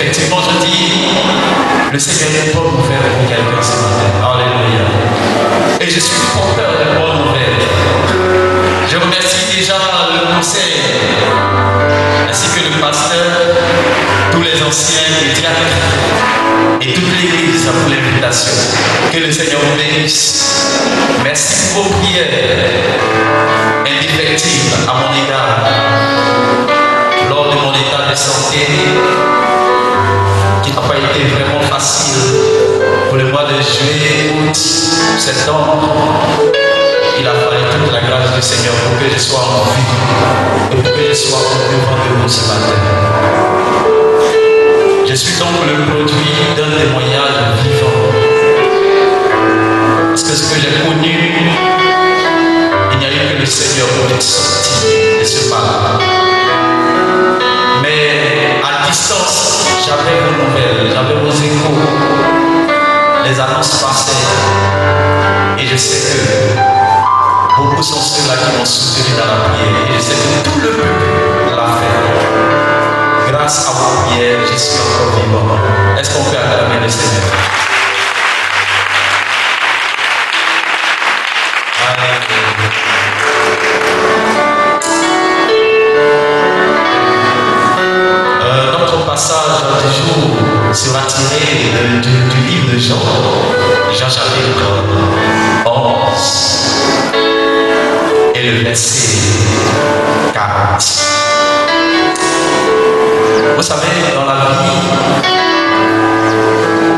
Effectivement, je dis, le Seigneur n'est pas ouvert pour quelqu'un ce matin. Alléluia. Et je suis porteur de bonnes nouvelles. Je remercie déjà le conseil, ainsi que le pasteur, tous les anciens, les diacres et toute l'église pour l'invitation. Que le Seigneur vous bénisse. Merci pour vos prières indéfectibles à mon égard. Lors de mon état de santé, qui n'a pas été vraiment facile pour le mois de juillet, août, septembre, il a fallu toute la grâce du Seigneur pour que je sois en vie et pour que je sois devant de vous ce matin. Je suis donc le produit d'un témoignage vivant. Parce que ce que j'ai connu, il n'y a eu que le Seigneur pour être sorti de ce mal. Mais à distance, j'avais vos nouvelles, j'avais vos échos, les annonces passées. Et je sais que beaucoup sont ceux-là qui m'ont soutenu dans la prière. Et je sais que tout le peuple l'a fait. Grâce à vos prières, je suis encore vivant. Est-ce qu'on peut acclamer le Seigneur? Notre passage du jour sera tiré du livre de Jean, chapitre 11 et le verset 40. Vous savez, dans la vie,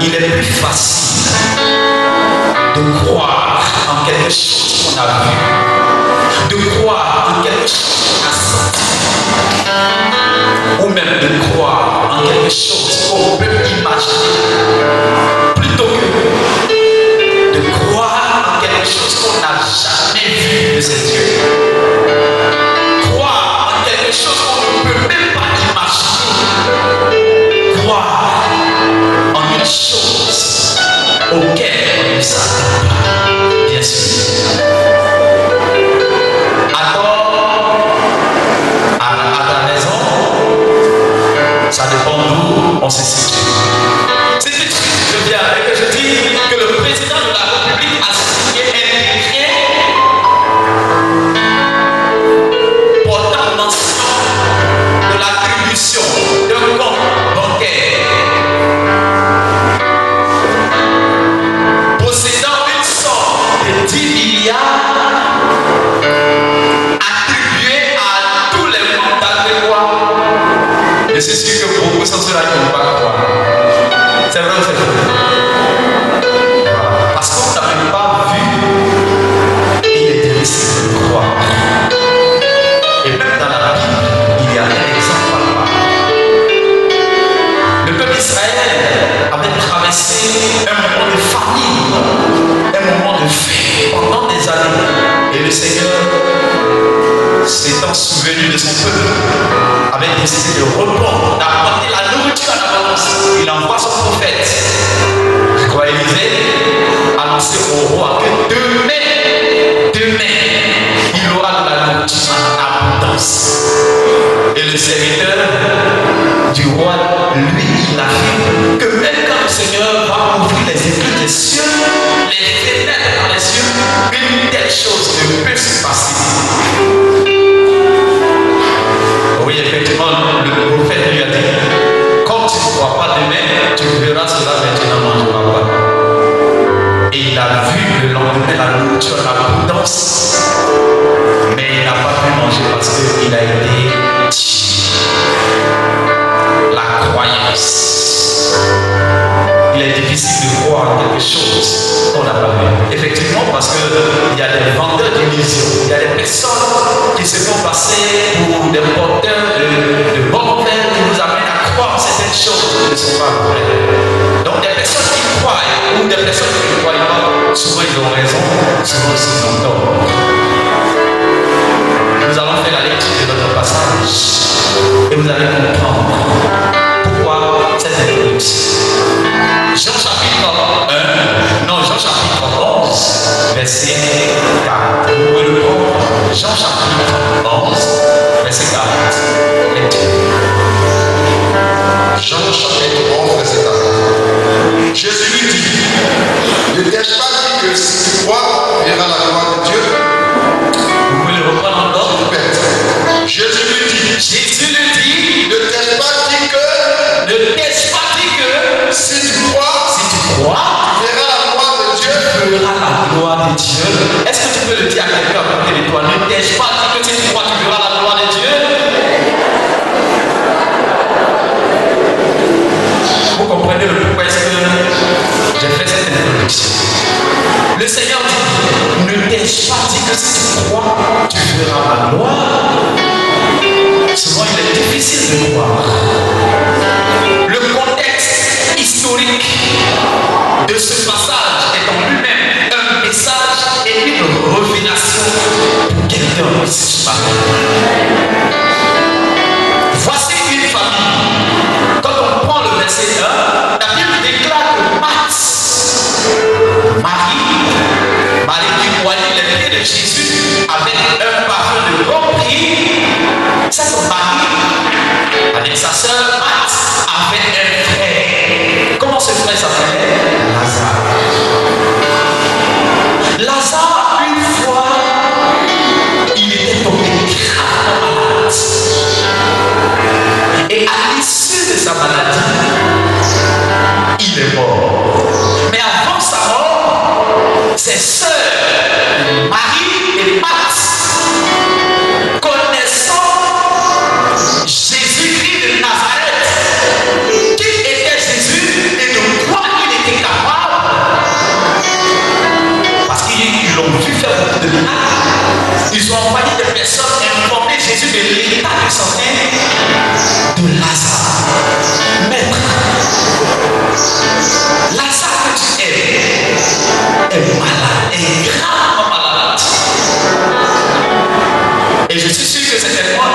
il est plus facile de croire en quelque chose qu'on a vu, de croire en quelque chose qu'on a senti, ou même de croire en quelque chose qu'on peut imaginer, plutôt que de croire en quelque chose qu'on n'a jamais vu de ses yeux. Croire en quelque chose qu'on ne peut même pas imaginer. Croire en une chose auquel on ne s'attend pas, bien sûr. Alors, à la maison, ça dépend d'où on se situe. C'est tout de suite que je viens et que je dis que le président de la République a signé un décret portant mention de l'attribution d'un compte bancaire possédant une somme de 10 milliards attribuée à tous les mandats de loi. Et c'est sûr que beaucoup sont ceux-là qui ne vont pas croire. C'est vrai ou c'est vrai? Parce qu'on n'avait pas vu, il est difficile de croire. Et même dans la Bible, il y a un exemple palpable. Le peuple d'Israël avait traversé un moment de famine, un moment de faim pendant des années. Et le Seigneur, s'étant souvenu de son peuple, avait décidé de répondre, d'apporter la nourriture en abondance. Il envoie son prophète, je crois Élisée, annoncer au roi que demain, il aura de la nourriture en abondance. Et le serviteur du roi, lui, il affirme que même quand le Seigneur va ouvrir les écluses des cieux, les fenêtres dans les cieux, une telle chose ne peut se passer. Oui, effectivement, le prophète lui a dit, comme tu ne crois pas demain, tu verras cela maintenant, je ne vois pas. Et il a vu le lendemain la nourriture en abondance, mais il n'a pas pu manger parce qu'il a été tué. La croyance. Il est difficile de croire en quelque chose qu'on n'a pas vu. Effectivement, parce qu'il y a des vendeurs d'illusions, il y a des personnes qui se font passer pour des porteurs de bonnes nouvelles qui nous amènent à croire certaines choses qui ne sont pas vraies. Donc des personnes qui croient ou des personnes qui ne croient pas, souvent ils ont raison, souvent ils ont tort. Nous allons faire la lecture de notre passage et vous allez comprendre pourquoi cette introduction. Jean chapitre 11, verset 40. Vous pouvez le prendre. Jean chapitre 11, verset 40. Lecture. Jean chapitre de croire. Le contexte historique de ce passage est en lui-même un message et une révélation pour quelqu'un ici ce matin. Voici une famille. Quand on prend le verset 1, la Bible déclare que Marie qui voyait les pieds de Jésus avec un parfum de bon prix. Cette Marie, avec sa sœur Marthe, avait un frère. Comment ce frère s'appelait? Lazare. Lazare, une fois, il était tombé gravement malade. Et à l'issue de sa maladie, il est mort. Mais avant sa mort, ses sœurs, Marie et Marthe, connaissant Jésus-Christ de Nazareth, qui était Jésus et de quoi il était capable, parce qu'ils l'ont vu faire beaucoup de miracles, ils ont envoyé des personnes informer Jésus de l'état de santé de Lazare. Maître, Lazare que tu est malade, est gravement malade. Et je suis sûr que certainement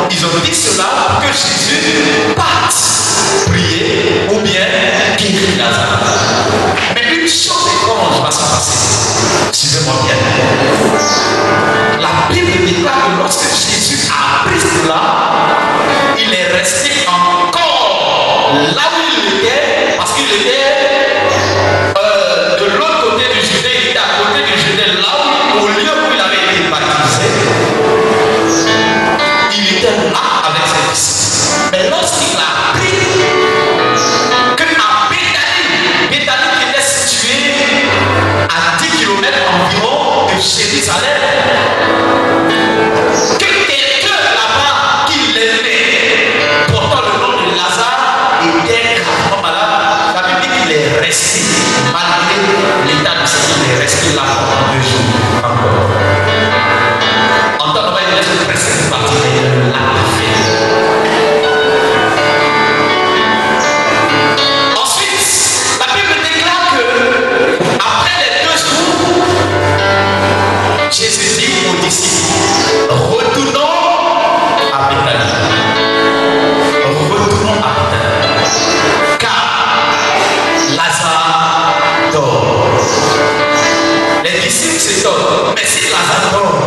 ils ont dit cela pour que Jésus parte prier ou bien guérir Lazare. Mais une chose étrange va se passer. Suivez-moi bien. La Bible déclare que lorsque Jésus a appris cela, il est resté encore là où il était, parce qu'il était de l'autre côté du Judée, il était à côté du Judée, là où, au lieu où il avait été baptisé, il était là avec ses disciples. Mais lorsqu'il a appris qu'à Béthanie qui était située à 10 km environ de Jérusalem, que quelqu'un là-bas qui l'aimait, portant le nom de Lazare, était gravement malade, la Bible dit qu'il est resté, malgré l'état de sa vie, il est resté là pendant 2 jours encore. En temps normal, il reste presque une partie de la fait. Ensuite, la Bible déclare que après les 2 jours, Jésus dit aux disciples, retournons à Béthanie. Retournons à Béthanie. Car Lazare dort. Les disciples s'étonnent. Mais si Lazare dort,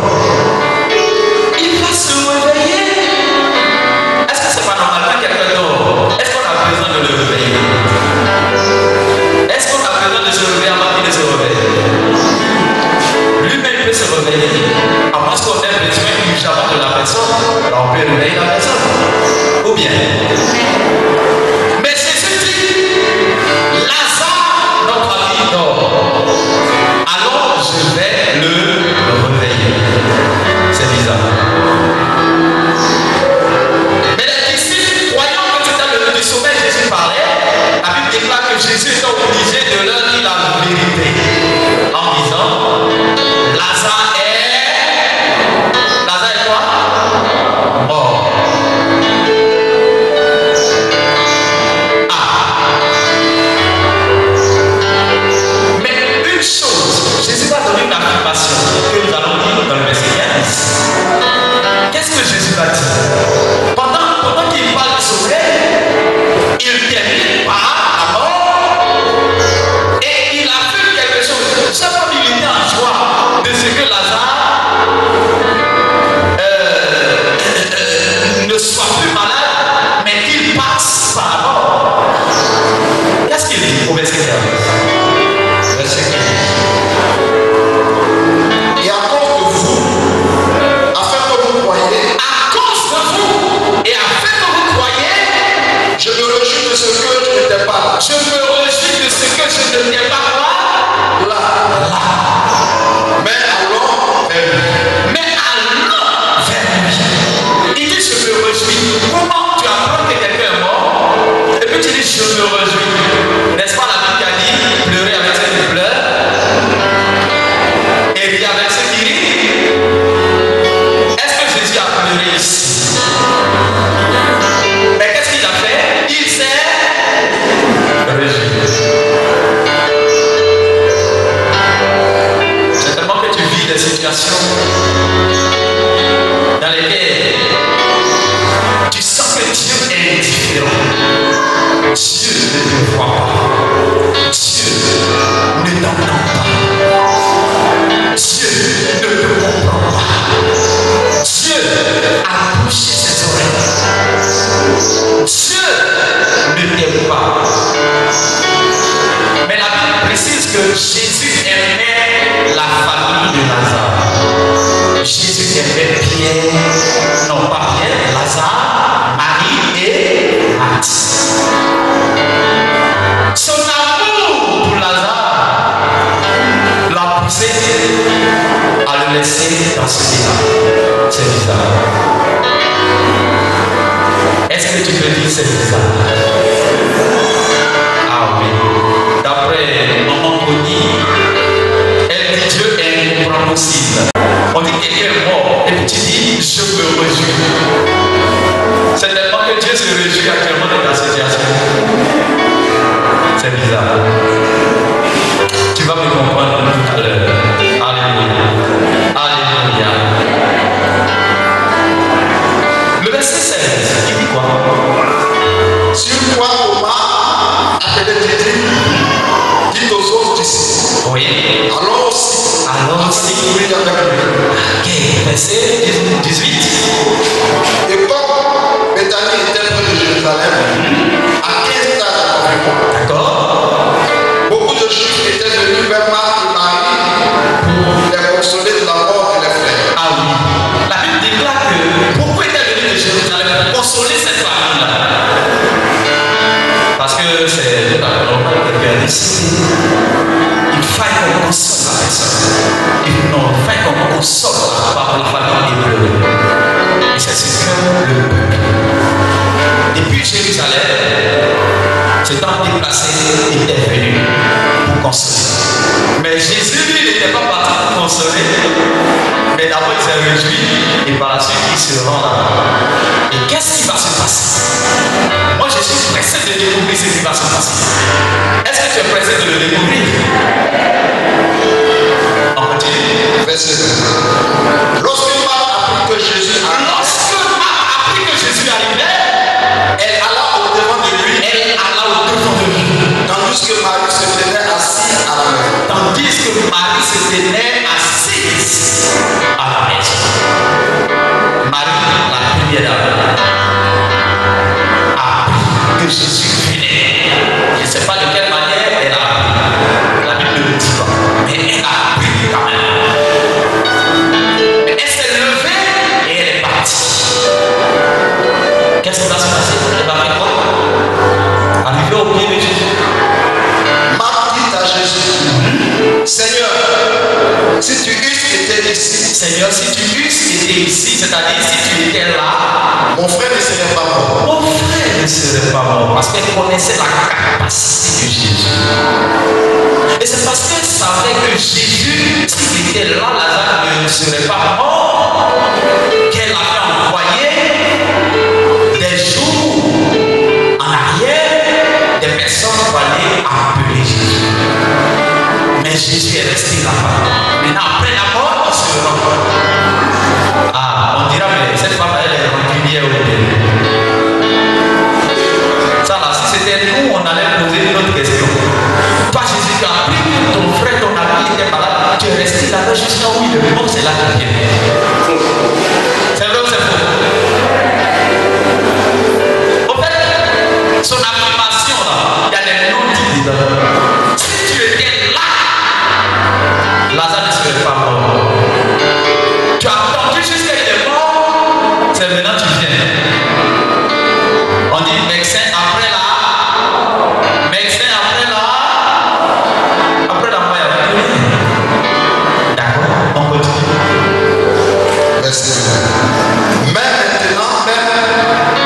il va se réveiller. Est-ce que c'est pas normal que quelqu'un dort? Est-ce qu'on a besoin de le réveiller? Est-ce qu'on a besoin de se réveiller avant qu'il ne se réveille? Lui-même peut se réveiller. À moins qu'on ait besoin du pyjama de la personne, alors on peut réveiller la personne. Ou bien. Mais Jésus dit, Lazare, notre ami dort. Alors je vais le réveiller. C'est bizarre. Mais les disciples, croyant que tout à l'heure du sommeil Jésus parlait, la Bible déclare que Jésus est obligé de leur dire la vérité en disant, Lazare est quoi? Mort. que Jésus aimait la famille de Lazare. Jésus aimait Pierre, non pas Pierre, Lazare, Marie et Marthe. Son amour pour Lazare l'a poussé à le laisser dans ce état. C'est bizarre. Est-ce que tu peux dire c'est bizarre? Ah oui. D'après maman Connie, elle dit Dieu est incompréhensible. On dit quelqu'un est mort et puis tu dis je me réjouis. C'est tellement que Dieu se réjouit actuellement dans ta situation. C'est bizarre. Tu vas me comprendre tout à l'heure. Alléluia. Alléluia. Le verset 16, il dit quoi? Sur quoi Thomas appelé Jésus dit aux autres disciples. Oui. Allons aussi. Allons aussi. Oui, avec lui. Ok, verset 18. Et comme Béthanie était près de Jérusalem, à 15 stades environ. D'accord. Beaucoup de Juifs étaient venus vers Marthe et Marie pour les consoler de la mort de leurs frères. Ah oui. La Bible déclare que pourquoi était venu de Jérusalem pour consoler cette famille-là? Parce que c'est normal que quelqu'un décide. Il faille qu'on console la personne. Il faille qu'on console par la famille hébreu. Et c'est ce que le peuple. Depuis Jérusalem, cet homme déplacé était venu pour consoler. Mais Jésus, lui, n'était pas parti pour consoler. Mais d'abord, il s'est réjoui et par la suite, il se rend là-bas. Et qu'est-ce qui va se passer? Moi, je suis pressé de découvrir ce qui va se passer. Est-ce que tu es pressé de le découvrir? On continue. Verset 2. Lorsque Marthe apprit que Jésus arrivait, elle alla au-devant de lui. Tandis que Marie se tenait assise à la maison. Tandis que Marie se tenait assise à la maison. Marie, la première dame, a appris que Jésus venait. Je ne sais pas de quelle manière elle a appris. La Bible ne le dit pas. Mais elle a appris quand même. Mais elle s'est levée et elle est partie. Qu'est-ce qui va se passer? Elle va faire quoi? Arriver au pied de Jésus. Marthe dit à Jésus, Seigneur, si tu eusses été ici, Seigneur, si tu eusses été ici, c'est-à-dire si tu étais là, mon frère ne serait pas mort. mon frère ne serait pas mort. Parce qu'elle connaissait la capacité de Jésus. Et c'est parce qu'elle savait que Jésus, s'il était là, Lazare ne serait pas mort, qu'elle avait envoyé des jours en arrière des personnes pour aller appeler Jésus. Mais Jésus est resté là-bas. Maintenant, après la mort, il se rend. Ah, on dira, mais cette femme, elle est rancunière au début. Ça là, si c'était nous, on allait poser une autre question. Toi, Jésus, tu as appris que ton frère, ton ami était malade. Tu es resté là-bas jusqu'à où il est mort, c'est là qu'il vient. C'est vrai ou c'est faux? En fait, son affirmation là, il y a des noms qui disent si tu étais là, Lazare ne serait pas mort. Tu as attendu jusqu'à ce qu'il est mort, c'est maintenant que tu viens. On dit médecin après là, médecin après là, après la mort, il y a plus rien. D'accord, on continue. Verset 2. Mais maintenant, même,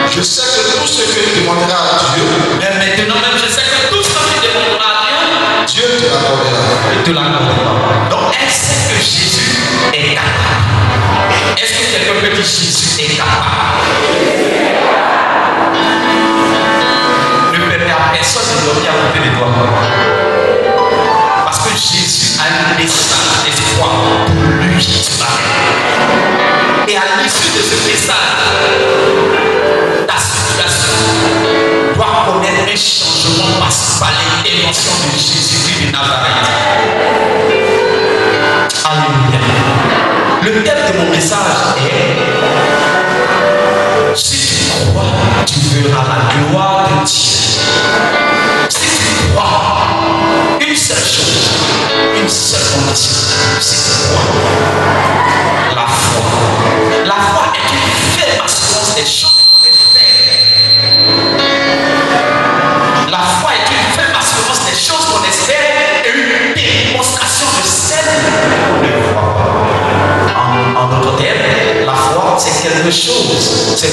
je sais que tout ce que tu demanderas à Dieu, Mais maintenant même, je sais que tout ce que tu demanderas à Dieu, Dieu te l'accordera. il te l'accordera. Donc, elle sait que Jésus est capable. Est-ce que quelqu'un peut dire Jésus est capable?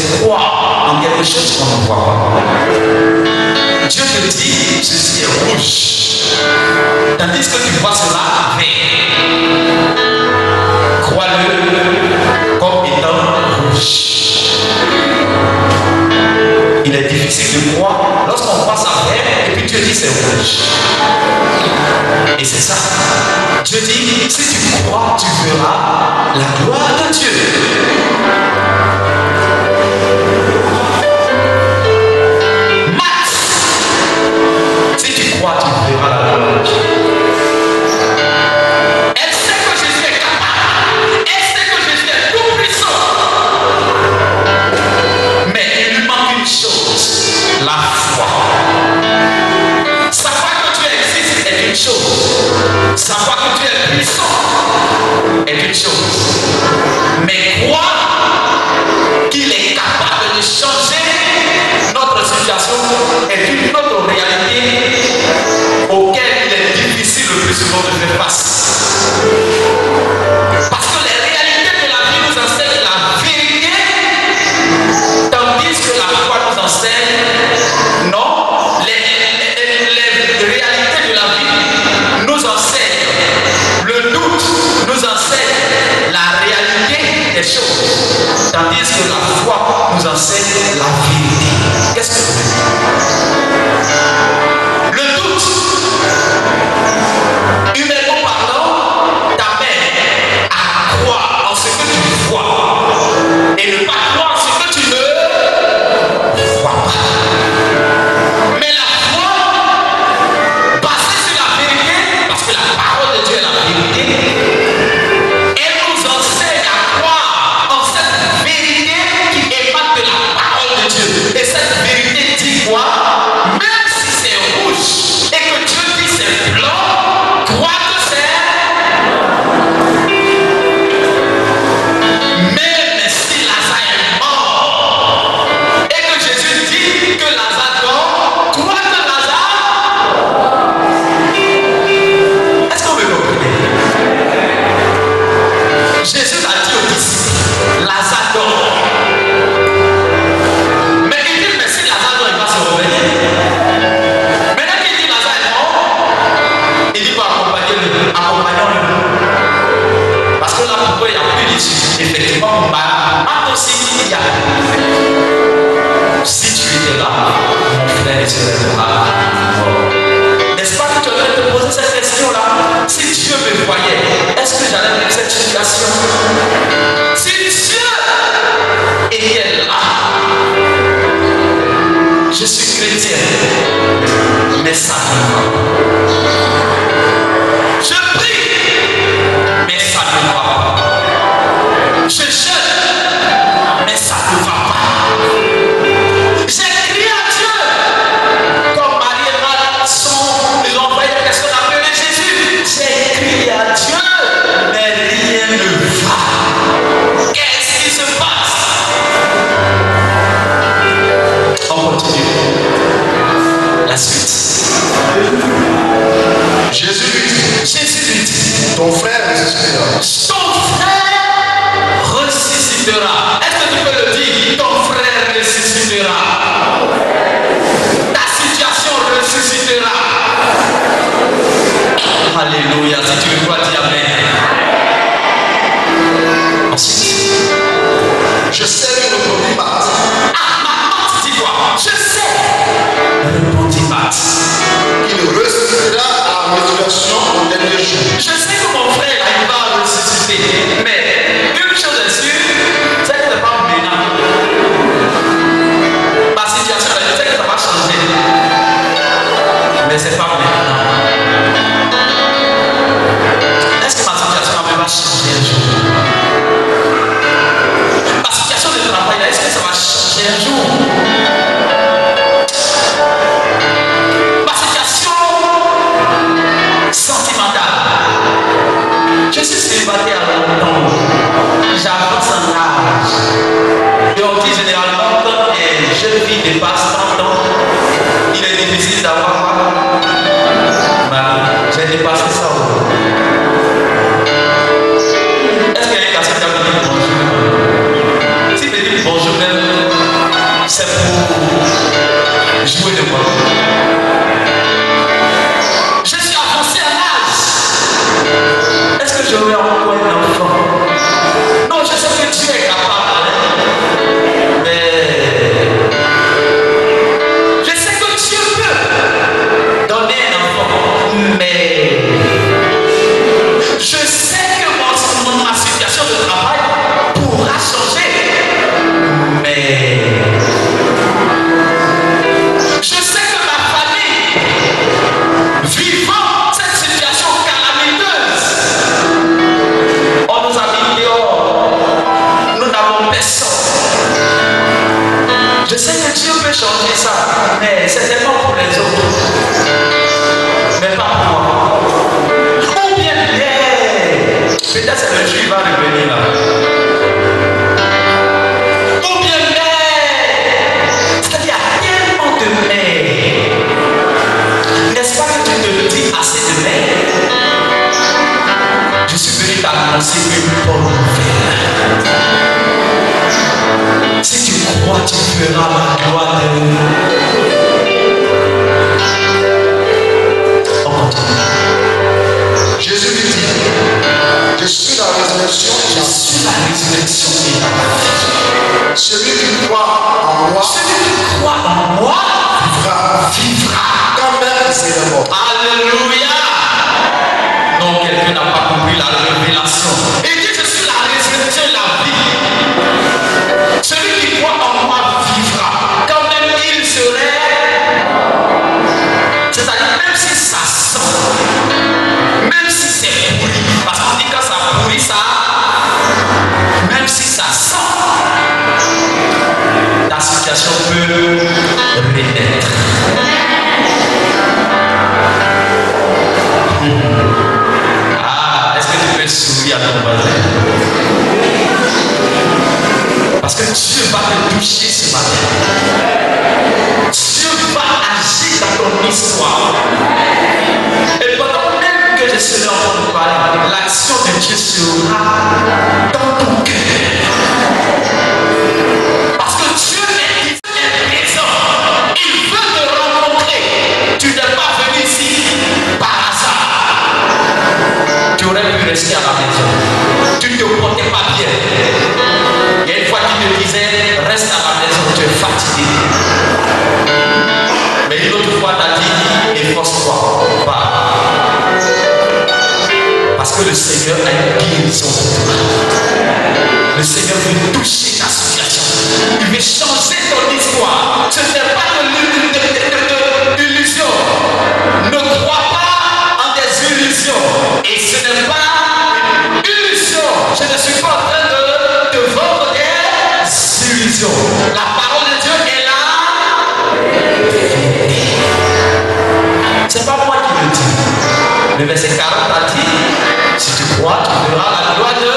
c'est croire en quelque chose qu'on ne voit pas. Dieu te dit, ceci est rouge. Tandis que tu vois cela vert. Crois-le comme étant rouge. Il est difficile de croire lorsqu'on passe à vert et puis Dieu dit c'est rouge. Et c'est ça. Dieu dit, si tu crois, tu verras la gloire de Dieu. Si tu crois, tu verras la gloire de Dieu. Elle sait que Jésus est capable. Elle sait que Jésus est tout puissant. Mais il lui manque une chose, la foi. Savoir que Dieu existe est une chose. Savoir que Dieu est puissant est une chose. Mais croire qu'il est capable de changer notre situation est une autre réalité auquel il est difficile le plus souvent de faire face. Parce que les réalités de la vie nous enseignent la vérité, tandis que la foi nous enseigne, non, les réalités de la vie nous enseignent, le doute nous enseigne la réalité des choses, tandis que la foi nous enseigne la vérité. Qu'est-ce que vous voulez dire? Le doute, humainement parlant, t'amène à croire en ce que tu vois et ne pas croire en ce que tu ne vois pas. Mais la foi, basée sur la vérité, parce que la parole de Dieu est la vérité, elle nous enseigne à croire en cette vérité qui émane de la parole de Dieu. Et cette vérité dit quoi? Même si c'est rouge et que Dieu dit c'est blanc, crois que c'est. Même si Lazare est mort et que Jésus dit que Lazare dort, crois que Lazare. Est-ce qu'on veut comprendre? Jésus a dit aux disciples, Lazare dort. Mais il dit, mais si Lazare dort, il va se réveiller. Maintenant qu'il dit Lazare est mort, il dit quoi? Accompagnons-le. Parce que là, pourquoi il n'y a plus d'issue? Effectivement, Marthe aussi, il y a. Si tu étais là, mon frère et serait là. N'est-ce pas que tu aurais te poser cette question-là? Si Dieu me voyait, est-ce que j'allais vivre cette situation? Si Dieu était là, je suis chrétien, mais ça ne va pas. Je prie, mais ça ne va pas. Je jeûne, mais ça ne va pas. J'ai crié à Dieu, comme Marie et Marthe ils ont envoyé une personne appelée Jésus. J'ai crié à Dieu, mais rien ne va. Qu'est-ce qui se passe? On continue. La suite. Jésus lui dit, ton frère ressuscitera. Ton frère ressuscitera. Est-ce que tu peux le dire? Ton frère ressuscitera. Ta situation ressuscitera. Alléluia. Si tu le crois, dis amen. Ensuite, Je sais que répondit Marthe. ah, Marthe dit quoi? Je sais. Répondit Marthe. Il ressuscitera à la résurrection au dernier jour. Je sais que mon frère, il va ressusciter. Mais une chose est sûre, c'est que ce n'est pas maintenant. Ma situation, je sais que ça va changer. Mais ce n'est pas maintenant. Est-ce que ma situation va changer un jour? Ma situation de travail, est-ce que ça va changer un jour? Ma situation sentimentale. Je suis célibataire longtemps. J'avance en âge. Et on dit généralement quand les jeunes filles dépassent 30 ans, il est difficile d'avoir. J'ai dépassé ça. Est-ce qu'il y a une personne qui a dit bonjour? Si tu dis bonjour, même échoué de moi. Je suis avancé à l'âge. Est-ce que j'aurai encore un enfant? Non, je sais que Dieu est capable. Mais je sais que Dieu peut donner un enfant. Mais je sais que ma situation de travail pourra changer. Mais je sais que ma famille, vivant cette situation calamiteuse, on nous a mis dehors, nous n'avons personne. Je sais que Dieu peut changer ça, mais certainement pour les autres, mais pas pour moi. Ou bien, peut-être c'est le Dieu qui va revenir là. N'est-ce pas que tu te dis assez de mer? Je suis venu t'annoncer une bonne nouvelle. Si tu crois, tu feras la gloire de Dieu. On continue. Jésus lui dit, je suis la résurrection et la vie. Je suis la résurrection et la vie. Celui qui croit en moi, vivra quand même c'est le mort. Alléluia. Non, quelqu'un n'a pas compris la révélation. Il dit, je suis la résurrection et la vie. Celui qui croit en moi vivra. Quand même il serait. C'est-à-dire, même si ça sent, même si c'est pourri, parce qu'on dit quand ça pourrit, ça. Même si ça sent, la situation peut renaître. Ah, est-ce que tu peux sourire à ton voisin? Parce que Dieu va te toucher ce matin. Dieu va agir dans ton histoire. Et pendant même que je serai en train de parler, l'action de Dieu sera dans ton cœur. Parce que Dieu est présent. Il veut te rencontrer. Tu n'es pas venu ici par hasard. Tu aurais pu rester à la maison. Tu ne te portais pas bien. Il y a une fois qui te disait, reste à la maison, tu es fatigué. Mais une autre fois, tu as dit, efforce-toi. Parce que le Seigneur a une guérison. Le Seigneur veut toucher ta situation. Il veut changer ton histoire. Ce n'est pas de l'illusion. Ne crois pas en des illusions. Et ce n'est pas une illusion. Je ne suis pas en train de te vendre des illusions. La parole de Dieu est là. C'est pas moi qui le dis. Le verset 40 a dit, si tu crois, tu verras la gloire de Dieu.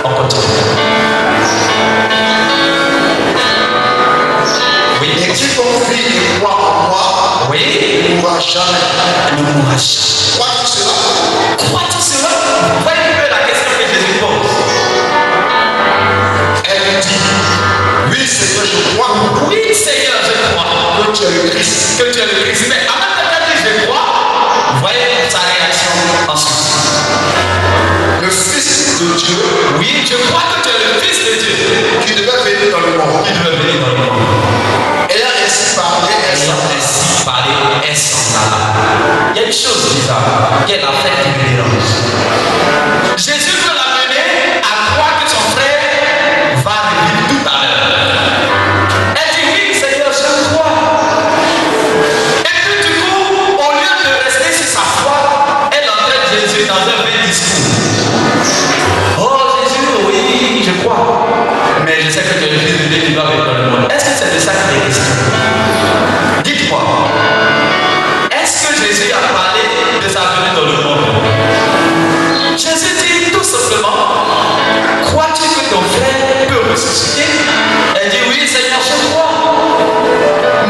On continue. Oui. Et quiconque croit en moi, oui, ne mourra jamais. Ne mourra jamais. Crois-tu cela? Crois-tu cela? Voyez un peu la question que Jésus pose. Elle dit, oui Seigneur, je crois. Oui Seigneur, je crois. Que tu es le Christ. Que tu es le Christ. Mais en même temps qu'elle dit je crois, voyez sa réaction ensuite. Le Fils de Dieu. Oui, je crois que tu es le Fils de Dieu. Qui devait venir dans le monde. Qui devait venir dans le monde. Ayant ainsi parlé, est sans âme. Il y a une chose bizarre. Quelle affaire qui me dérange. Jésus veut l'amener à croire que son frère va revenir tout à l'heure. Elle dit oui Seigneur, je crois. Et puis du coup, au lieu de rester sur sa foi, elle entraîne Jésus dans un vrai discours. Oh Jésus, oui, je crois. Mais je sais que tu es le Fils de Dieu qui va venir dans le monde. Est-ce que c'est de ça qu'il est question? Dites-moi, est-ce que Jésus a parlé de sa venue dans le monde? Jésus dit tout simplement, crois-tu que ton frère peut ressusciter? Elle dit oui Seigneur, je crois.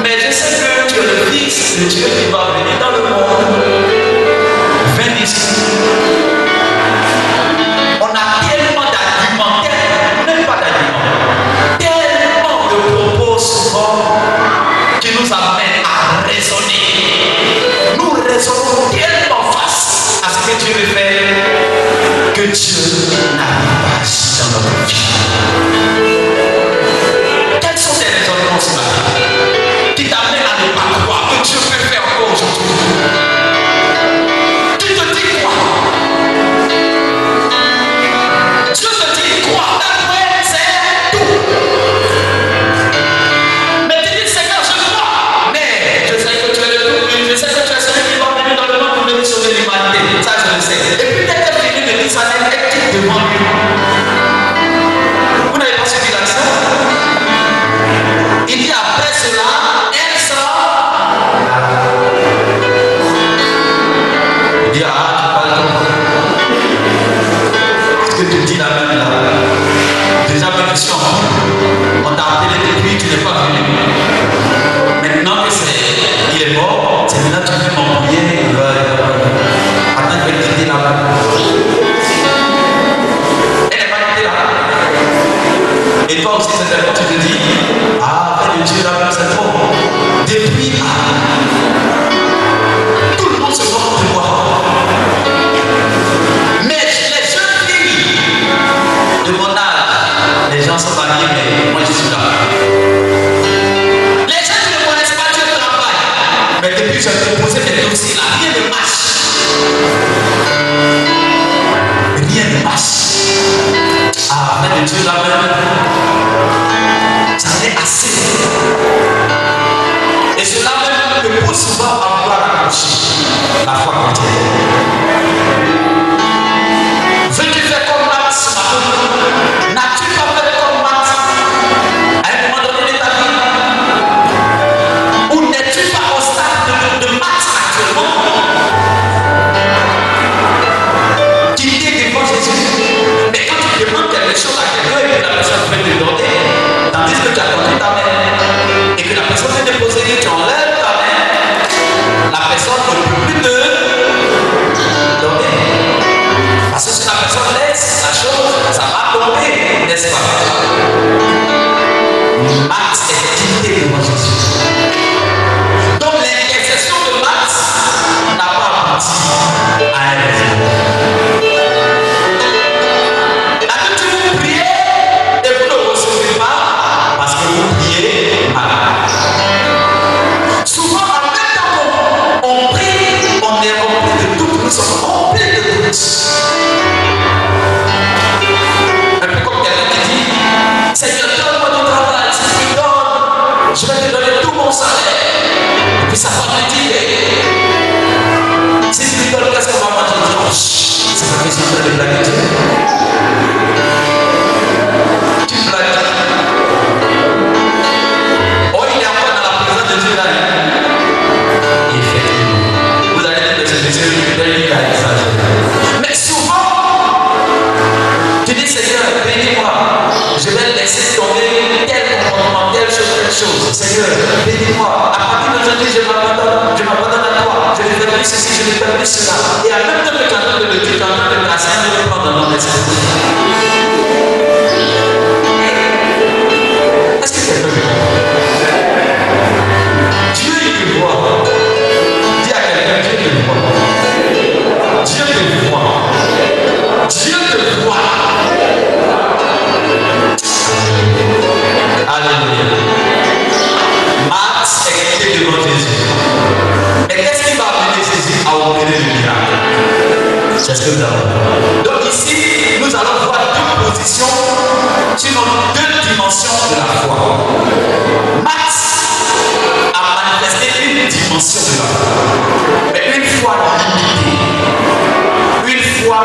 Mais je sais que tu es le Fils de Dieu qui va venir dans le monde. 20 discours. On a tellement d'argumentaires, même pas d'arguments, tellement de propos souvent Dieu là-même, c'est trop. Depuis tout le monde se moque de moi. Mais les jeunes filles de mon âge, les gens sont mariés, mais moi je suis là. Les gens qui ne connaissent pas Dieu travaillent. Mais depuis que j'ai déposé mes dossiers là, rien ne marche. Rien ne marche. Ah, mais Dieu là-même, j'en ai assez. Et cela même me pousse souvent à vouloir accrocher la foi chrétienne. Veux-tu faire comme Max? N'as-tu pas fait comme Max à un moment donné de ta vie? Ou n'es-tu pas au stade de Max actuellement? Qui est devant Jésus? Mais quand tu demandes quelque chose à quelqu'un et que la personne veut te donner, tandis que tu as tendu ta main et que la personne veut te poser, tu enlèves ta main, la personne ne peut plus te donner. Parce que si la personne laisse la chose, ça va tomber, n'est-ce pas? Max est quitté devant Jésus. Donc l'intercession de Max n'a pas abouti à un résultat. Un peu comme quelqu'un qui dit Seigneur, donne-moi du travail, si tu me donnes, je vais te donner tout mon salaire. Et puis sa femme me dit si tu me donnes, qu'est-ce qu'on va manger? C'est pas question de blaguer Dieu. Tu blagues. Oh, il est encore dans la présence de Dieu là. Effectivement. Vous allez dire que c'est Dieu qui a exagéré. Mais souvent, tu dis Seigneur, bénis-moi. Je vais laisser tomber tel comportement, telle chose. Seigneur, bénis-moi. À partir d'aujourd'hui, je m'abandonne à toi. Je vais faire plus ceci, je vais faire plus cela. Et à même temps que tu es en train de le dire, tu es en train de placer un élément dans ton esprit. Est-ce que quelqu'un me comprend? Dieu, il te voit. Dis à quelqu'un, Dieu te voit. Dieu te voit. Dieu te voit. Alléluia. Max est quitté devant Jésus. Mais qu'est-ce qui va amener Jésus à opérer le miracle? C'est ce que nous allons voir. Donc ici, nous allons voir deux positions, sinon deux dimensions de la foi. Max a manifesté une dimension de la foi. Mais une foi limitée. Une foi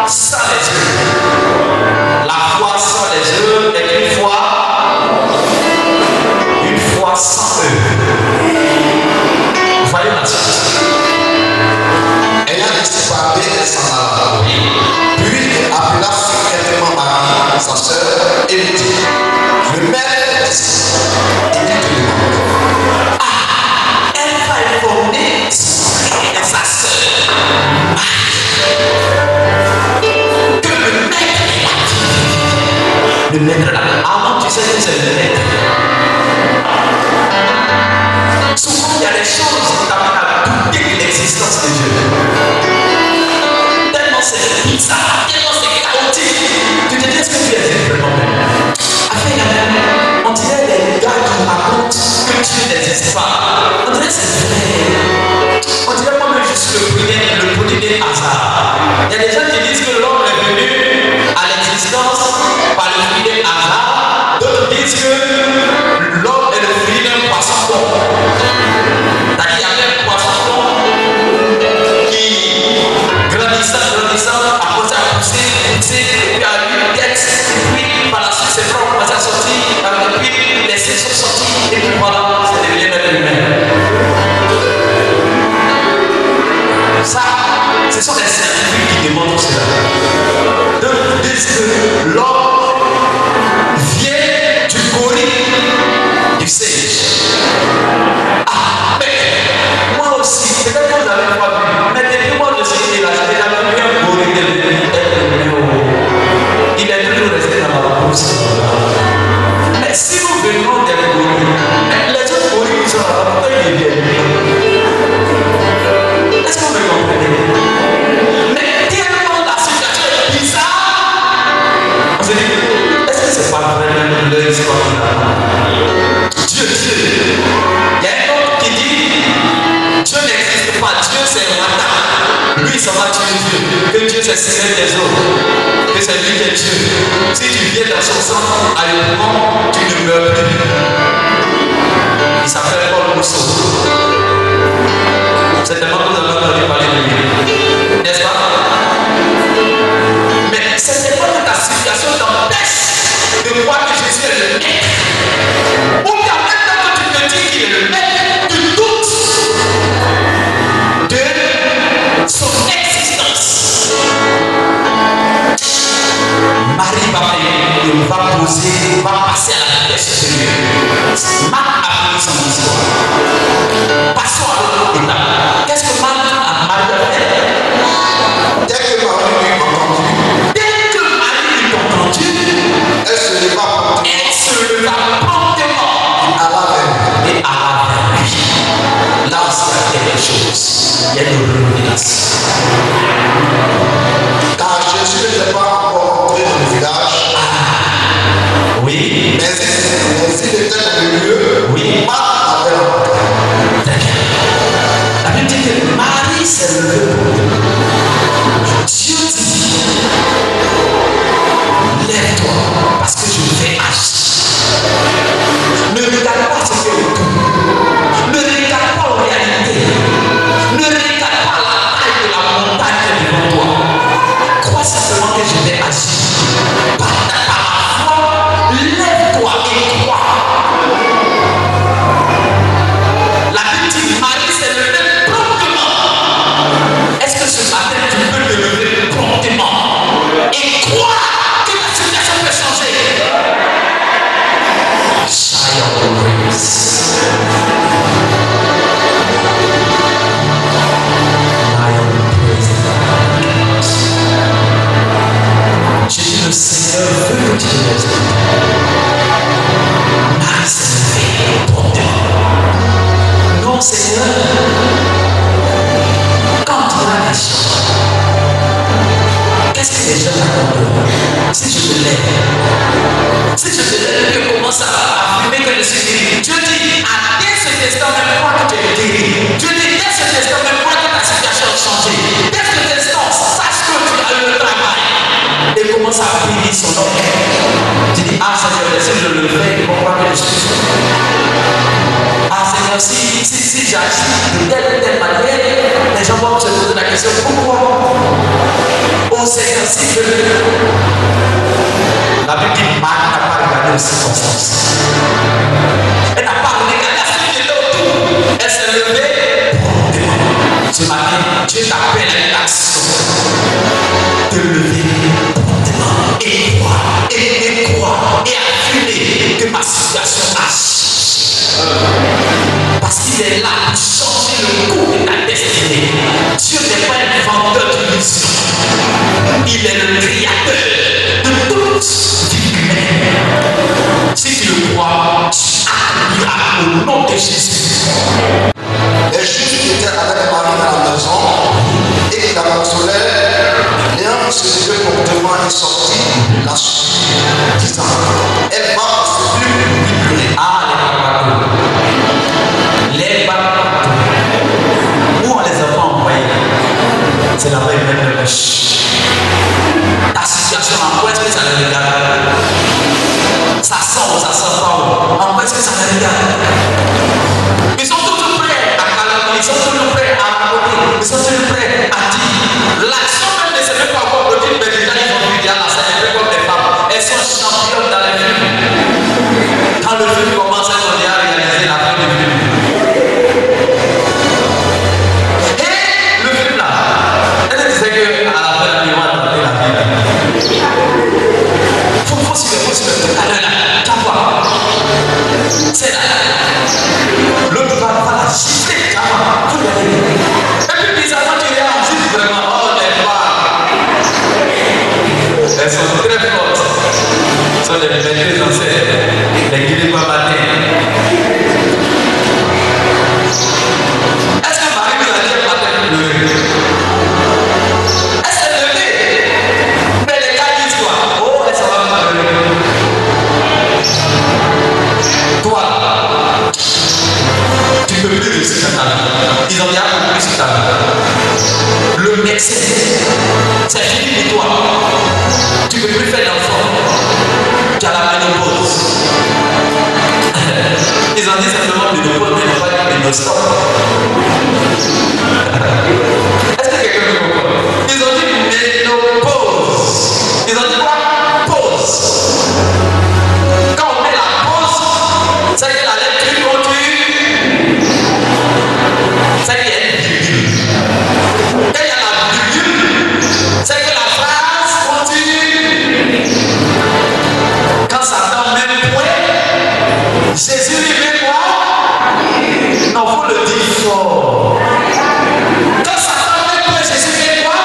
sans les yeux. La foi sans les yeux est une foi sans eux. Vous voyez la chose. Ayant disparu, elle s'en alla. Puis appela secrètement Marie, sa sœur, et lui dit le maître est ici. Il dit tout le monde. Elle va informer son frère et sa sœur que le maître est là. Le maître est là. Avant, tu sais que c'est le maître. Souvent, il y a des choses qui t'amènent à douter de l'existence de Dieu. Tellement c'est bizarre, tellement c'est chaotique. Tu te dis, est-ce que tu es vraiment bien? Après, on dirait des gars qui racontent que Dieu n'existe pas. On dirait que c'est vrai. On dirait moi-même, je suis le produit des hasards. Il y a des gens qui disent que l'homme est venu à l'existence par le fruit des hasards. D'autres disent que l'homme est le fruit d'un poisson bon. C'est-à-dire qu'il y avait un poisson bon qui, grandissant, après ça a poussé, et puis a eu une tête, puis par la suite ses bras ont commencé à sortir, puis les seins sont sortis, et puis voilà, c'est devenu un être humain. c'est Seigneur des eaux, que c'est lui qui est Dieu. Si tu viens dans son sang à l'épouvant, tu ne meurs plus. Il s'appelle Paul Rousseau. C'est tellement que vous avez entendu parler de lui. N'est-ce pas? Mais ce n'est pas que ta situation t'empêche de croire que Jésus est le maître. Ou bien maintenant que tu te dis qu'il est le maître, tu doutes de son existence. Marie va poser, va passer à la vitesse supérieure. Marc a pris son histoire. Passons à l'autre étape. Qu'est-ce que Marie a fait? Dès que Marie lui entendu, elle se leva promptement et alla vers lui. Là aussi, il y a quelque chose. Il y a une révélation. Car Jésus n'était pas encore entré dans le village. Oui. Mais s'il était dans le lieu, oui. Marc avait rencontré. La Bible dit que Marie s'est levée. Dieu dit, lève-toi, parce que je vais agir. Ne regarde pas ce qui est autour. Ne regarde pas aux réalités. Ne regarde pas la taille de la montagne qui est devant toi. Crois simplement que je vais agir. Par la foi, lève-toi et crois. La Bible dit, Marie s'est levée promptement. Est-ce que ce matin tu peux te lever promptement et croire que ta situation peut changer? J'ai dit, le Seigneur veut que tu te lèves. Marie s'est levée promptement. Non, Seigneur, quand tu as les gens, qu'est-ce que les gens attendent? Si je te lève, je commence à affirmer que je suis guéri. Dieu dit, dès cet instant, même moi que tu es guéri. Dieu dit, dès cet instant, même moi que ta situation a changé. Dès cet instant, sache que tu as eu le travail. Et commence à bénir son nom. Tu dis, Seigneur, si je le fais, pourquoi que je suis? Seigneur, si j'agis de telle ou telle manière, les gens vont se poser la question, pourquoi? Oh Seigneur, si je le fais. La Bible dit, Marie n'a pas regardé aux circonstances. Elle n'a pas regardé à ce qui était autour. Elle s'est levée. Ce matin, Dieu t'appelle à une action. Te lever et croire, et croire, et affirmer que ma situation a changé. Parce qu'il est là pour changer le cours de ta destinée. Dieu n'est pas un inventeur d'illusions. Il est le créateur de toute vie humaine. Si tu le crois, tu accompliras au nom de Jésus. Les Juifs qui étaient avec Marie dans la maison et qui la consolaient, l'un se levait promptement et sortit la suite, disant, elle va en ce plus lui pleurer. Les bateaux. Où on les a pas envoyés? C'est la vraie même pêche. Ta situation, en quoi est-ce que ça le regarde? Ça sort ou ça sort pas? En quoi est-ce que ça le regarde? Ils sont toujours prêts à calmer, ils sont toujours prêts à raconter, ils sont toujours prêts à dire. L'action même ne se fait pas encore produire, mais déjà ils ont vu dire là, ça est comme des femmes. Elles sont championnes dans les films. Quand le film commence, elles ont déjà réalisé la fin du film. Et le film là, elle disait qu'à la fin, il va tenter la vie. Faut suivre. Alors là, tu vois. C'est là. L'autre va la gifler, tu vois. Et puis bizarrement, tu réagis vraiment. Oh, les femmes. Elles sont très fortes. Elles sont des maîtrises anciennes. Les guillemets pas matin. Est-ce que Marie vous a dit un matin de pleurer? Est-ce qu'elle levait? Mais les gars disent quoi? Oh, elle s'en va pleurer. Toi, tu ne peux plus réussir ta vie. Ils ont bien compris sur ta vie. Le médecin, c'est fini. le stop. Est-ce que quelqu'un me comprend? Ils ont dit ménopause. Ils ont dit quoi? Pause. Quand on met la pause, c'est que la lecture continue. C'est qu'il y a une virgule. Quand il y a la virgule, c'est que la phrase continue. Quand ça tombe même point, Jésus lui fait quoi? Non, il faut le dire fort. Quand ça tombe même point, Jésus fait quoi?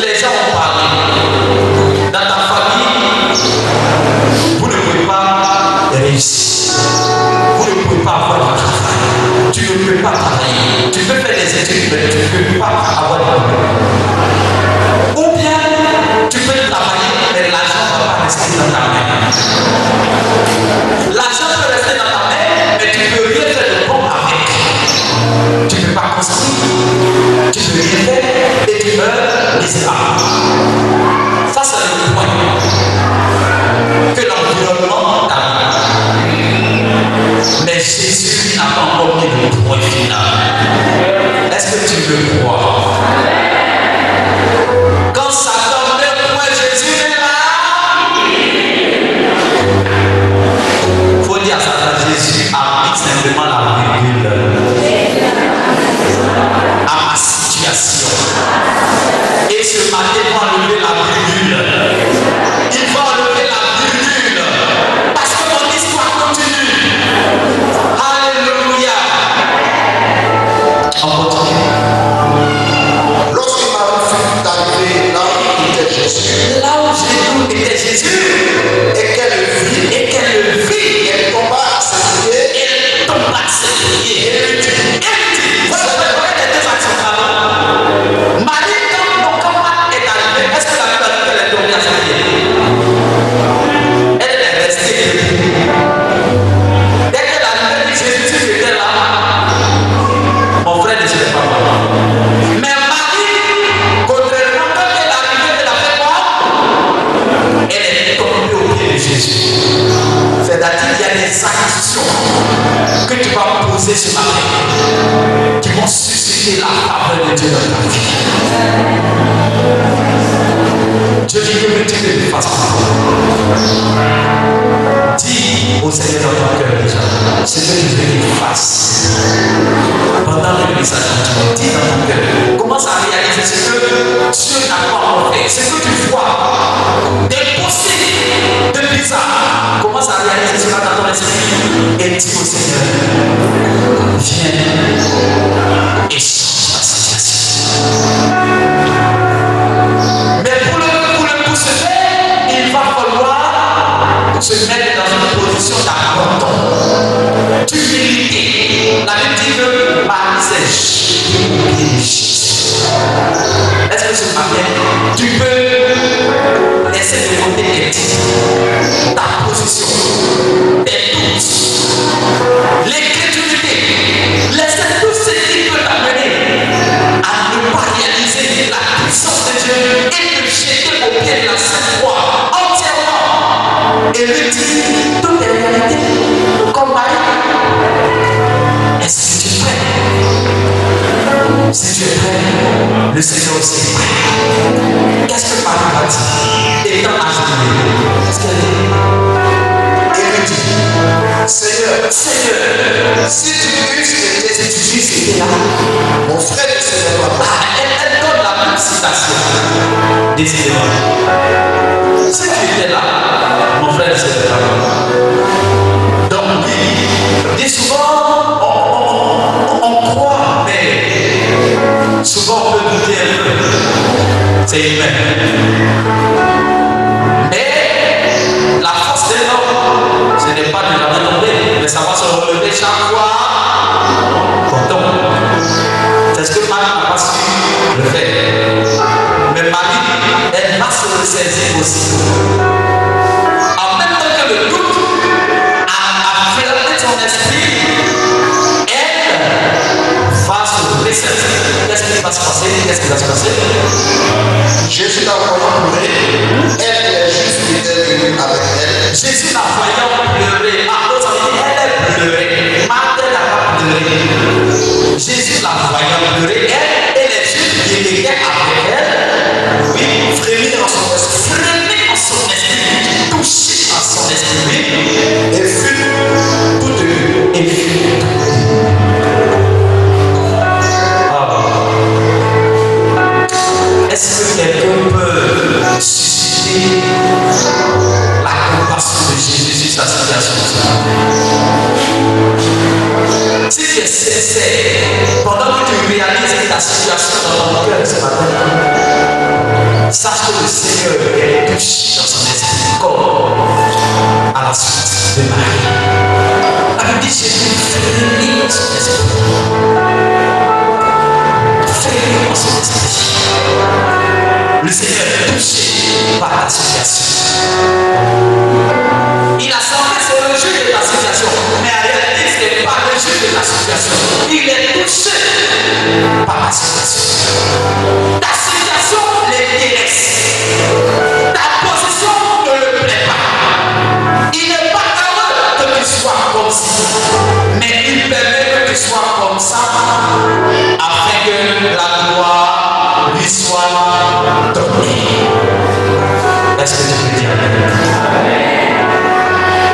Les gens ont parlé. Dans ta famille, vous ne pouvez pas réussir. Vous ne pouvez pas avoir de travail. Tu ne peux pas travailler. Tu peux faire des études, mais tu ne peux pas avoir de travail. Ou bien, tu peux travailler, mais l'argent ne va pas rester dans ta main. L'argent peut rester dans ta main, mais tu ne peux rien faire de bon avec. Tu ne peux pas construire. Tu ne peux rien faire et tu meurs misérable. Ça, c'est le point. Que l'environnement t'a mis. Mais Jésus n'a pas encore mis le point final. Est-ce que tu veux croire? Quand ça tombe le point, Jésus est là. Il faut dire ça, Jésus applique simplement la virgule à ma situation. Et ce matin, il va enlever la virgule. Il va enlever la virgule. Parce que mon histoire continue. Alléluia. On continue. Lorsqu'il m'a fait d'arriver là où était Jésus, Là où était Jésus, et qu'elle vit, elle tomba à ses pieds, elle tombe à ses pieds. et lui dit, Voilà les deux actions avant. Marie, quand Marthe est arrivée, est-ce que la Bible a dit qu'elle est tombée à ses pieds? Elle est restée. Dès qu'elle est arrivée, Jésus était là. Mon frère ne savait pas. Mais Marie, contrairement quand elle est arrivée, elle a fait quoi? Elle est tombée au pied de Jésus. C'est-à-dire qu'il y a des actions que tu vas poser ce matin qui vont susciter la faveur de Dieu dans ta vie. Dieu dit que tu ne le fasses pas. Dis au Seigneur dans ton cœur déjà ce que tu veux qu'il fasse. Pendant le message, dis dans ton cœur. Commence à réaliser ce que Dieu n'a pas encore fait. Ce que tu vois d'impossible, de bizarre. Commence à réaliser cela dans ton esprit et dis au Seigneur, viens et change ma situation. Mais pour ce faire, il va falloir se mettre dans une position d'abandon, d'humilité. La Bible dit que Marie s'est Jésus. Est-ce que ce matin, tu peux laisser de côté tes titres, ta position, tes doutes, l'incrédulité, laisser tout ce qui peut t'amener à ne pas réaliser la puissance de Dieu et te jeter au pied de la Sainte Croix entièrement et lui dire toutes les réalités comme Marie. Est-ce que tu es prêt? Si tu es prêt, le Seigneur aussi est prêt. Qu'est-ce que Marie va dire? Et dans la journée, qu'est-ce qu'elle dit? et lui dit, Seigneur, Si tu étais là, mon frère ne serait pas mort. elle donne la même citation. Décidément. Si tu étais là, mon frère ne serait pas mort. Donc, dit souvent, on croit, mais souvent on peut douter un peu. C'est humain. Mais la force de l'homme, ce n'est pas de la retomber, mais ça va se relever chaque fois qu'on tombe. C'est ce que Marie n'a pas su le faire. Mais Marie, elle va se ressaisir aussi. En même temps que le doute a fermé son esprit, elle va se ressaisir. Qu'est-ce qui va se passer? Jésus n'a voyant pleurer, elle est juste qui était venue avec elle. Jésus n'a voyant pleurer. Ah, ça veut dire elle est pleurée. Jésus la voyant pleurer, elle et les Juifs qui étaient avec elle, oui, frémir en son esprit, toucher en son esprit, et fut toutes deux. Est-ce que quelqu'un peut susciter la compassion de Jésus sur sa situation? Si tu es sincère, pendant que tu réalises ta situation dans ton cœur ce matin, sache que le Seigneur est touché dans son esprit comme à la suite de Marie. La Bible dit Jésus frémit dans son esprit. Frémit dans son esprit. Le Seigneur est touché par ta situation. Il a semblé se réjouir de ta situation, mais en réalité, ce n'est pas réjouir de ta situation. Il est touché par ta situation. Ta situation l'intéresse. Ta position ne le plaît pas. Il n'est pas heureux que tu sois comme ça, mais il permet que tu sois comme ça afin que la gloire lui soit donnée. Est-ce que tu peux dire amen?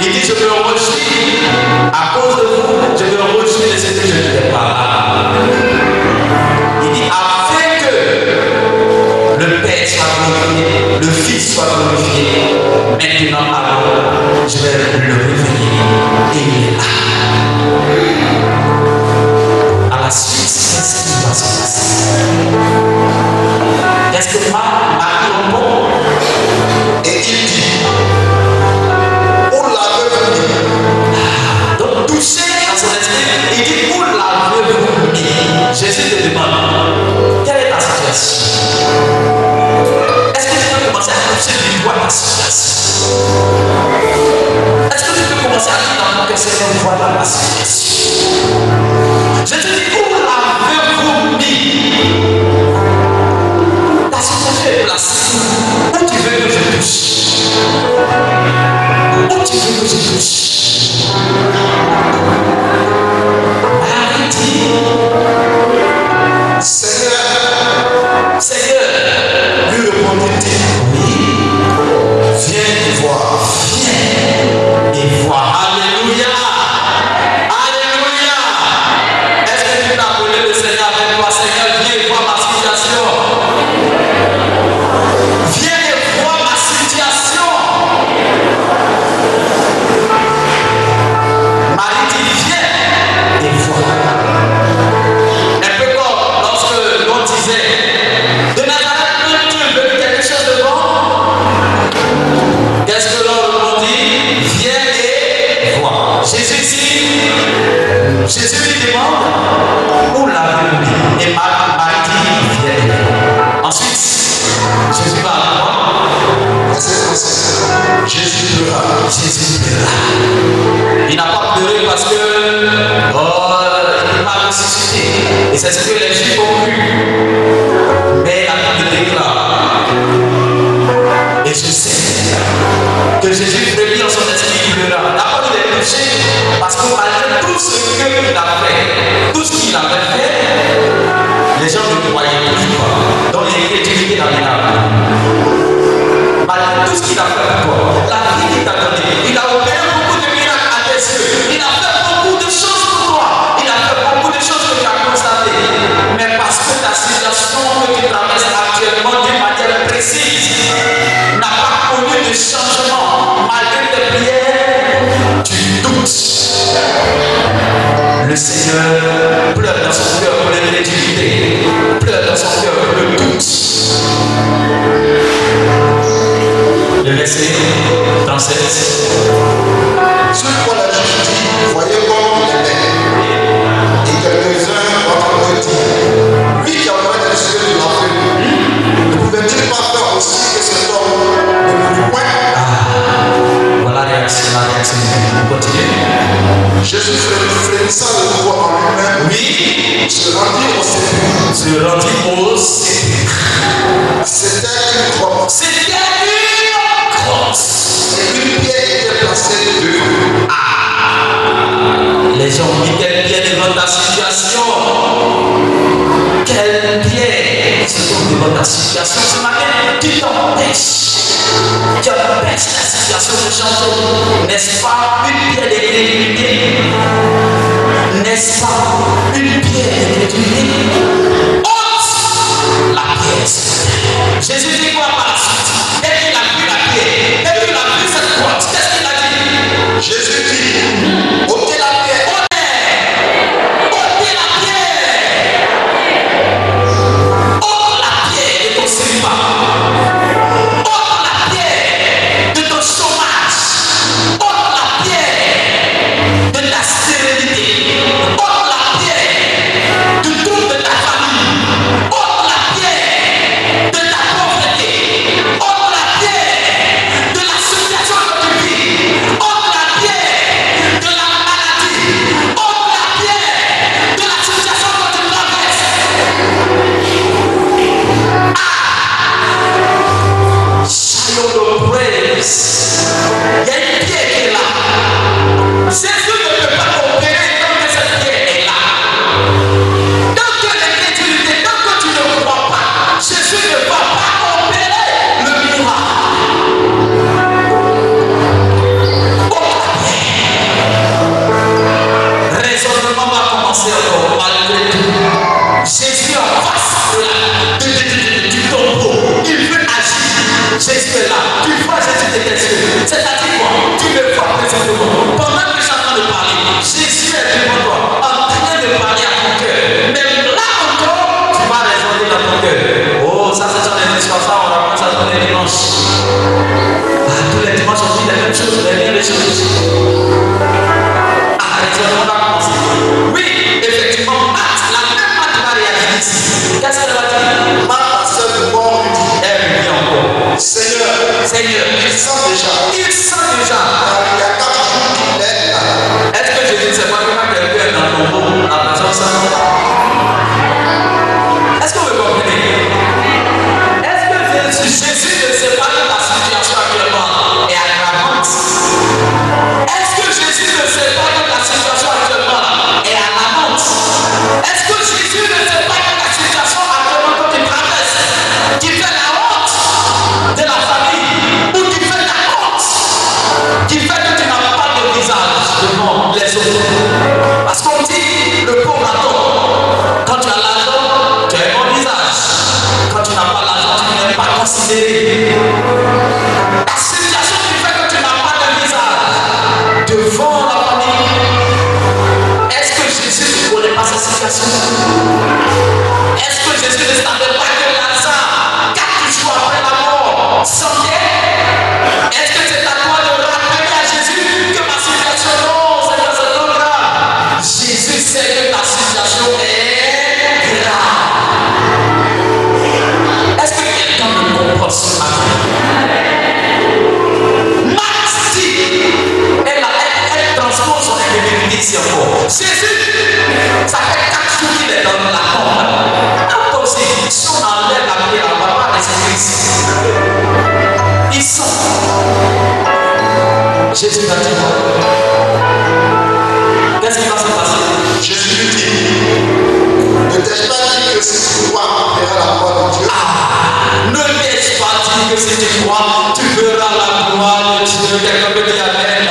Il dit, je me réjouis à cause de vous, je me réjouis de ce que je ne fais pas là. Il dit, afin que le Père soit glorifié, le Fils soit glorifié, maintenant alors, je vais le réveiller. Et il est là. À la suite, qu'est-ce qui va se passer? Est-ce que Marie répond? Et il dit, donc touché dans son esprit, il dit où l'avez-vous mis? Jésus te demande quelle est ta situation? Est-ce que tu peux commencer à toucher du doigt ta situation? Est-ce que tu peux commencer à dire dans ton cœur Seigneur, voilà ma situation? Je te dis où l'avez-vous mis? Ta situation est placée. Où tu veux que je touche? Où tu veux que je touche? Marie dit, Seigneur, lui répondit-il, oui, viens voir. viens et vois. Alléluia. Alléluia. Est-ce que tu peux appeler le Seigneur avec toi? Seigneur, viens et vois ma situation. Viens et vois ma situation. Marie dit, viens et vois. Un peu comme lorsque l'on disait, de Nazareth, tu veux quelque chose de bon? Qu'est-ce que l'on répondit? Viens et vois. Jésus lui demande, où l'avez-vous mis? Et Marie dit, viens et vois. Ensuite, Jésus va à quoi? Jésus pleura. Jésus pleura. Il n'a pas pleuré parce que il m'a ressuscité. Et c'est ce que les Juifs ont cru. Mais la Bible déclare, et je sais que Jésus frémit dans son esprit, il pleura. D'abord il est touché parce que malgré tout ce qu'il a fait, tout ce qu'il avait fait, les gens ne croyaient toujours pas. Donc l'incrédulité l'a minable. Malgré tout ce qu'il a fait pour toi, la vie qu'il t'a donnée, il a opéré beaucoup de miracles à tes yeux. Il a fait beaucoup de choses pour toi. Il a fait beaucoup de choses que tu as constatées. Mais parce que ta situation que tu traverses actuellement d'une manière précise n'a pas connu de changement, malgré tes prières, tu doutes. Le Seigneur pleure dans son cœur pour l'incrédulité, pleure dans son cœur pour le doute. Le verset 37. Sur quoi la juge dit, voyez comme il est belle. Et quelques-uns d'entre eux disent, lui qui a ouvert les yeux de l'enfant, ne pouvait-il pas faire aussi que cet homme ne mourût point? Voilà la réaction. On continue. Jésus frémissant de nouveau en lui-même, Oui, se rendit au sépulcre. se rendit au sépulcre. C'était une grotte. C'était une grotte. Et une pierre était placée devant. Les gens ont mis quelle pierre devant ta situation? N'est-ce pas une pierre de crédibilité? N'est-ce pas une pierre de crédibilité? Ôte la pierre. Jésus dit quoi par la suite? Dès qu'il a pris la pierre, dès qu'il a pris cette porte, qu'est-ce qu'il a dit? Jésus dit, ôtez la pierre. Ôtez la pierre. Ôte la pierre de ton célibat. Ôte la pierre de ton chômage. Ôte la pierre de ta stérilité. Ôte la pierre du tout de ta famille. Ôte la pierre de ta pauvreté. Ôte la pierre de la situation que tu vis. Ôte la pierre de la maladie. Ôte la pierre de la situation que tu traverses. Child of praise. Il y a une pierre qui est là. Jésus ne peut pas opérer tant que cette pierre est là. Tant que l'incrédulité, tant que tu ne crois pas, Jésus ne va pas opérer le miracle. Oh la pierre. Raisonnement va commencer encore malgré tout. Jésus en face du tombeau. Il veut agir. Jésus est là. Tu vois Jésus de tes yeux. C'est-à-dire quoi? Tu le vois précisément. Pendant que je suis en train de parler, Jésus est devant toi, en train de parler à ton cœur. Mais là encore, tu vas raisonner dans ton cœur. Oh, ça c'est dans les discours, ça on raconte ça dans les dimanches. Tous les dimanches on dit les mêmes choses, les mêmes choses. Raisonnement va commencer. Oui, effectivement, Marthe, la même Marthe va réagir ici. Qu'est-ce qu'elle va dire? Marthe, seule de mort, lui dit, Elle lui dit encore, Seigneur, il sent déjà. il sent déjà. Il y a 4 jours qu'il est là. Est-ce que Jésus ne sait pas que quand quelqu'un est dans le tombeau, la personne sent? Est-ce que vous comprenez? Est-ce que Jésus ne sait pas que la situation actuellement est aggravante? Est-ce que Jésus ne sait pas que la situation actuellement est alarmante? Est-ce que Jésus ne sait pas que la situation actuellement que tu traverses, qui fait la honte de la famille, ou qui fait la honte, qui fait que tu n'as pas de visage devant les autres? Parce qu'on dit, le pauvre attend. Quand tu as l'argent, tu as un bon visage. Quand tu n'as pas l'argent, tu n'es pas considéré. La situation qui fait que tu n'as pas de visage devant la famille. Est-ce que Jésus ne connaît pas cette situation? Est-ce que Jésus ne savait pas que Lazare, 4 jours après la mort, s'en vient? Est-ce que c'est à toi de rappeler à Jésus que ma situation, non, c'est pas trop grave? Jésus sait que ta situation est grave. Est-ce que quelqu'un me comprend ce matin? Marthe dit, elle transpose son incrédulité ici encore. Jésus, ça fait 4 jours qu'il est dans la tombe. Quand on s'est dit, si on enlève la pierre, on ne va pas rester ici. Ils sont. Jésus va dire quoi? Qu'est-ce qui va se passer? Jésus lui dit, ne t'ai-je pas dit que si tu crois, tu verras la gloire de Dieu? Ne t'ai-je pas dit que si tu crois, tu verras la gloire de Dieu? Quelqu'un peut dire amen.